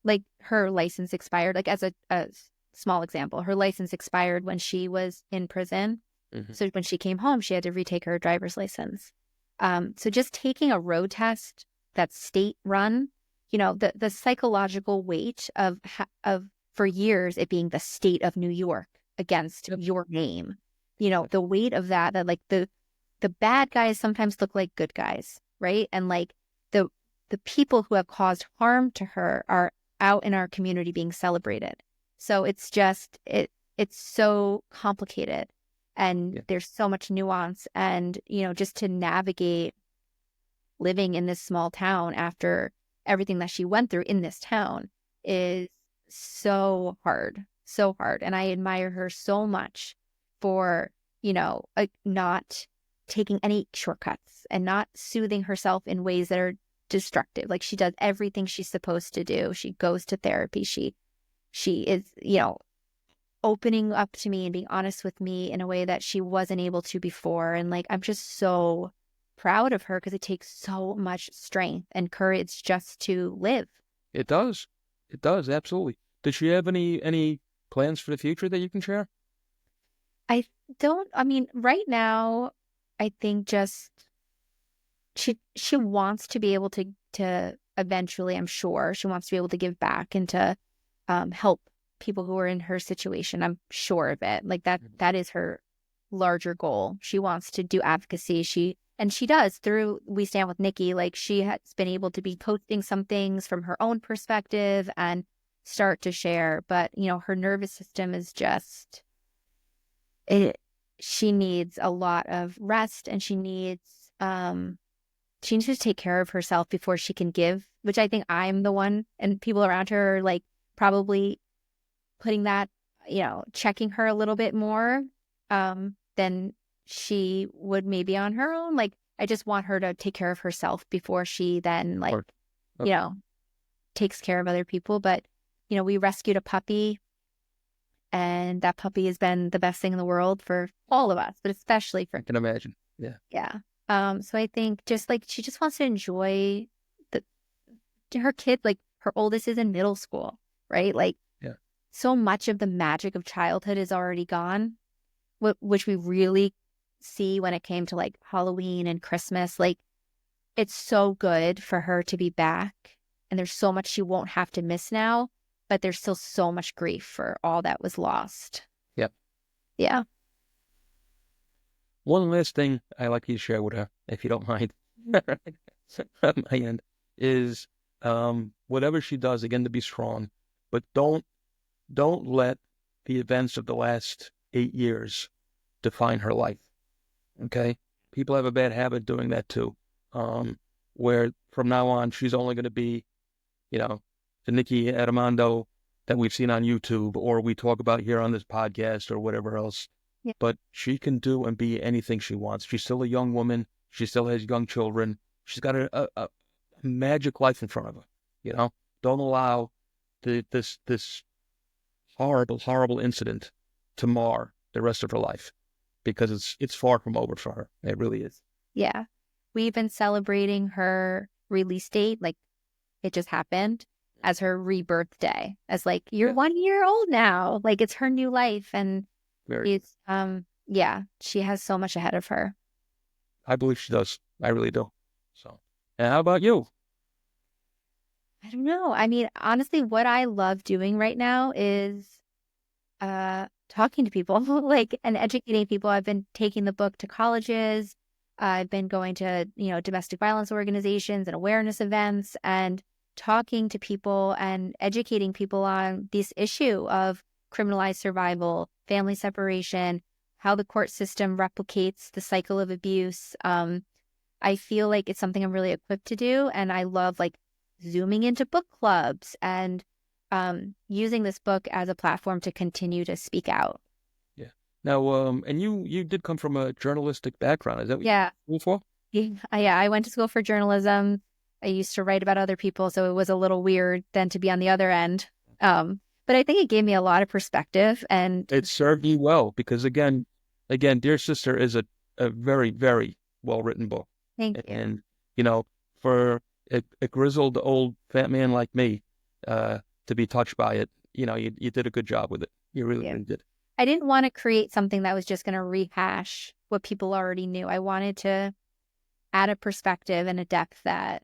like her license expired, like as a small example, her license expired when she was in prison. Mm-hmm. So when she came home, she had to retake her driver's license. So just taking a road test that's state run, the psychological weight of for years it being the state of New York against your name, the weight of that like the bad guys sometimes look like good guys, right? And like the people who have caused harm to her are out in our community being celebrated. So it's just it's so complicated. And there's so much nuance, and, just to navigate living in this small town after everything that she went through in this town is so hard, so hard. And I admire her so much for, not taking any shortcuts and not soothing herself in ways that are destructive. Like, she does everything she's supposed to do. She goes to therapy. She is, opening up to me and being honest with me in a way that she wasn't able to before. And like, I'm just so proud of her, because it takes so much strength and courage just to live. It does. It does. Absolutely. Does she have any plans for the future that you can share? I mean, right now, I think just she wants to be able to eventually, I'm sure she wants to be able to give back and to help people who are in her situation. I'm sure of it. Like that is her larger goal. She wants to do advocacy. She does through We Stand with Nikki. Like, she has been able to be posting some things from her own perspective and start to share. But, her nervous system is just, she needs a lot of rest, and she needs to take care of herself before she can give, which I think I'm the one, and people around her are like probably putting that, checking her a little bit more than she would maybe on her own. Like, I just want her to take care of herself before she then, like, you know, takes care of other people. But, you know, we rescued a puppy, and that puppy has been the best thing in the world for all of us, but especially for... I can imagine. Yeah. Yeah. So I think just like she just wants to enjoy her kid. Like, her oldest is in middle school, right? Like, Yeah. so much of the magic of childhood is already gone, which we really see when it came to like Halloween and Christmas. Like, it's so good for her to be back, and there's so much she won't have to miss now, but there's still so much grief for all that was lost. Yep. Yeah. One last thing I like you to share with her, if you don't mind, on my end, is whatever she does, again, to be strong, but don't let the events of the last 8 years define her life. Okay? People have a bad habit doing that too. Where from now on, she's only going to be, you know, the Nikki Addimando that we've seen on YouTube, or we talk about here on this podcast, or whatever else. Yeah. But she can do and be anything she wants. She's still a young woman. She still has young children. She's got a magic life in front of her. You know, don't allow this horrible incident to mar the rest of her life, because it's far from over for her. It really is. Yeah. We've been celebrating her release date, like it just happened, as her rebirth day, as like, you're 1 year old now. Like, it's her new life. And it's, yeah, she has so much ahead of her. I believe she does. I really do. So, and how about you? I don't know. I mean, honestly, what I love doing right now is talking to people, like, and educating people. I've been taking the book to colleges. I've been going to, you know, domestic violence organizations and awareness events, and talking to people and educating people on this issue of criminalized survival, family separation, how the court system replicates the cycle of abuse. I feel like it's something I'm really equipped to do, and I love like zooming into book clubs and using this book as a platform to continue to speak out. Yeah. Now, and you did come from a journalistic background. Is that what you for? Yeah, I went to school for journalism. I used to write about other people, so it was a little weird then to be on the other end. But I think it gave me a lot of perspective, and it served you well, because again, Dear Sister is a very, very well-written book. Thank you. And, you know, for a grizzled old fat man like me to be touched by it, you know, you did a good job with it. You really did. I didn't want to create something that was just going to rehash what people already knew. I wanted to add a perspective and a depth that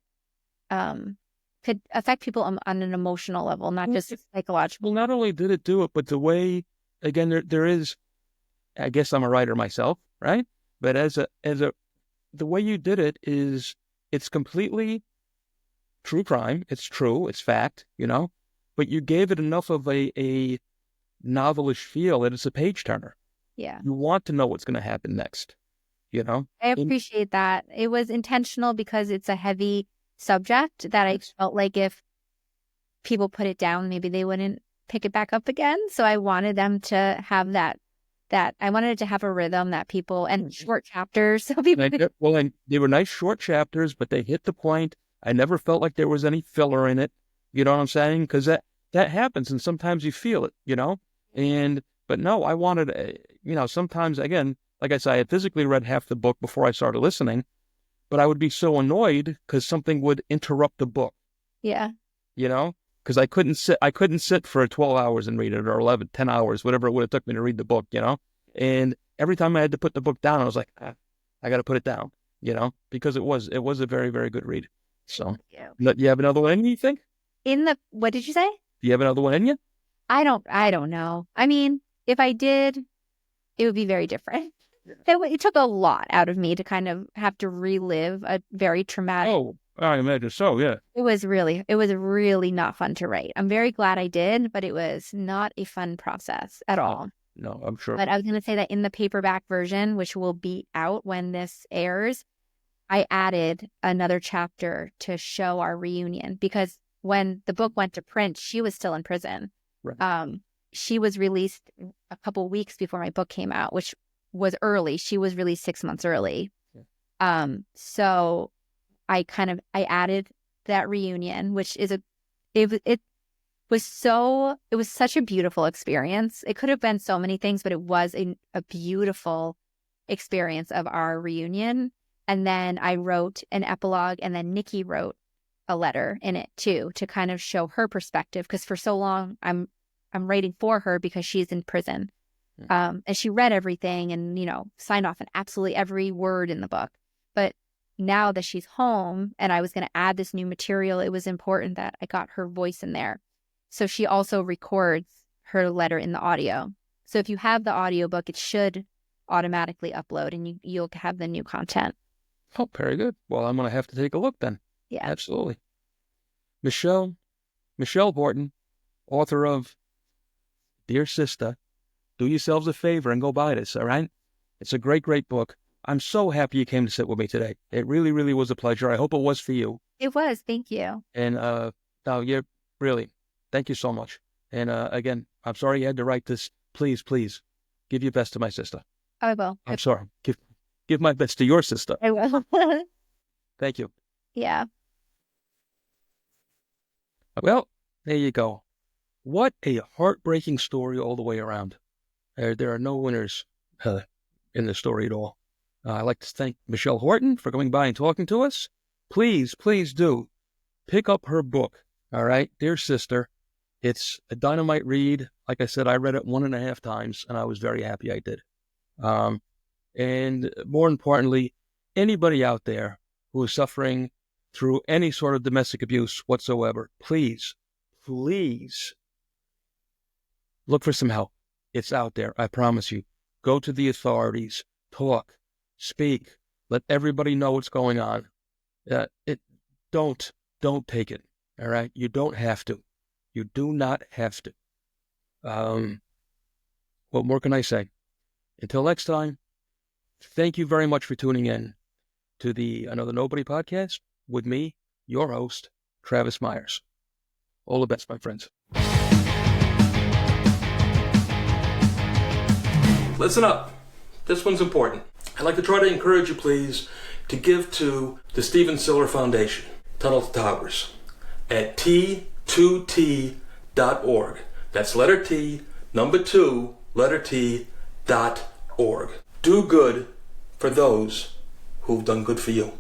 could affect people on an emotional level, not just psychological. Well, not only did it do it, but the way, again, there is, I guess I'm a writer myself, right? But the way you did it is, it's completely true crime. It's true. It's fact, you know, but you gave it enough of a novelish feel that it's a page turner. Yeah. You want to know what's going to happen next, you know? I appreciate that. It was intentional because it's a heavy subject that I felt like if people put it down, maybe they wouldn't pick it back up again. So I wanted them to have that I wanted it to have a rhythm that people, and short chapters. So people and they were nice short chapters, but they hit the point. I never felt like there was any filler in it. You know what I'm saying? Because that happens, and sometimes you feel it, you know? But no, I wanted, you know, sometimes, again, like I said, I had physically read half the book before I started listening, but I would be so annoyed because something would interrupt the book. Yeah. You know? Because I couldn't sit for 12 hours and read it, or 11, 10 hours, whatever it would have took me to read the book, you know? And every time I had to put the book down, I was like, I got to put it down, you know? Because it was a very, very good read. So, you have another one in you think? What did you say? Do you have another one in you? I don't know. I mean, if I did, it would be very different. Yeah. It took a lot out of me to kind of have to relive a very traumatic. Oh, I imagine so, yeah. It was really not fun to write. I'm very glad I did, but it was not a fun process at all. No, I'm sure. But I was going to say that in the paperback version, which will be out when this airs, I added another chapter to show our reunion, because when the book went to print, she was still in prison. Right. She was released a couple weeks before my book came out, which was early. She was released 6 months early. Yeah. So I added that reunion, which is it was such a beautiful experience. It could have been so many things, but it was a beautiful experience of our reunion. And then I wrote an epilogue, and then Nikki wrote a letter in it too, to kind of show her perspective. Because for so long I'm writing for her because she's in prison. And she read everything and, signed off on absolutely every word in the book. But now that she's home and I was going to add this new material, it was important that I got her voice in there. So she also records her letter in the audio. So if you have the audiobook, it should automatically upload and you'll have the new content. Oh, very good. Well, I'm going to have to take a look then. Yeah. Absolutely. Michelle Horton, author of Dear Sister, do yourselves a favor and go buy this, all right? It's a great, great book. I'm so happy you came to sit with me today. It really, really was a pleasure. I hope it was for you. It was. Thank you. And no, you're really, thank you so much. And again, I'm sorry you had to write this. Please, please, give your best to my sister. I will. I'm sorry. Give my best to your sister. I will. Thank you. Yeah. Well, there you go. What a heartbreaking story all the way around. There are no winners in the story at all. I'd like to thank Michelle Horton for coming by and talking to us. Please, please do pick up her book, all right? Dear Sister. It's a dynamite read. Like I said, I read it 1.5 times, and I was very happy I did. And more importantly, anybody out there who is suffering through any sort of domestic abuse whatsoever, please, please look for some help. It's out there, I promise you. Go to the authorities, talk, speak, let everybody know what's going on. Don't take it, all right? You don't have to. You do not have to. What more can I say? Until next time, thank you very much for tuning in to the Another Nobody podcast with me, your host, Travis Myers. All the best, my friends. Listen up. This one's important. I'd like to try to encourage you, please, to give to the Stephen Siller Foundation, Tunnel to Towers, at T2T.org. That's letter T, number 2, letter T.org. Do good for those who've done good for you.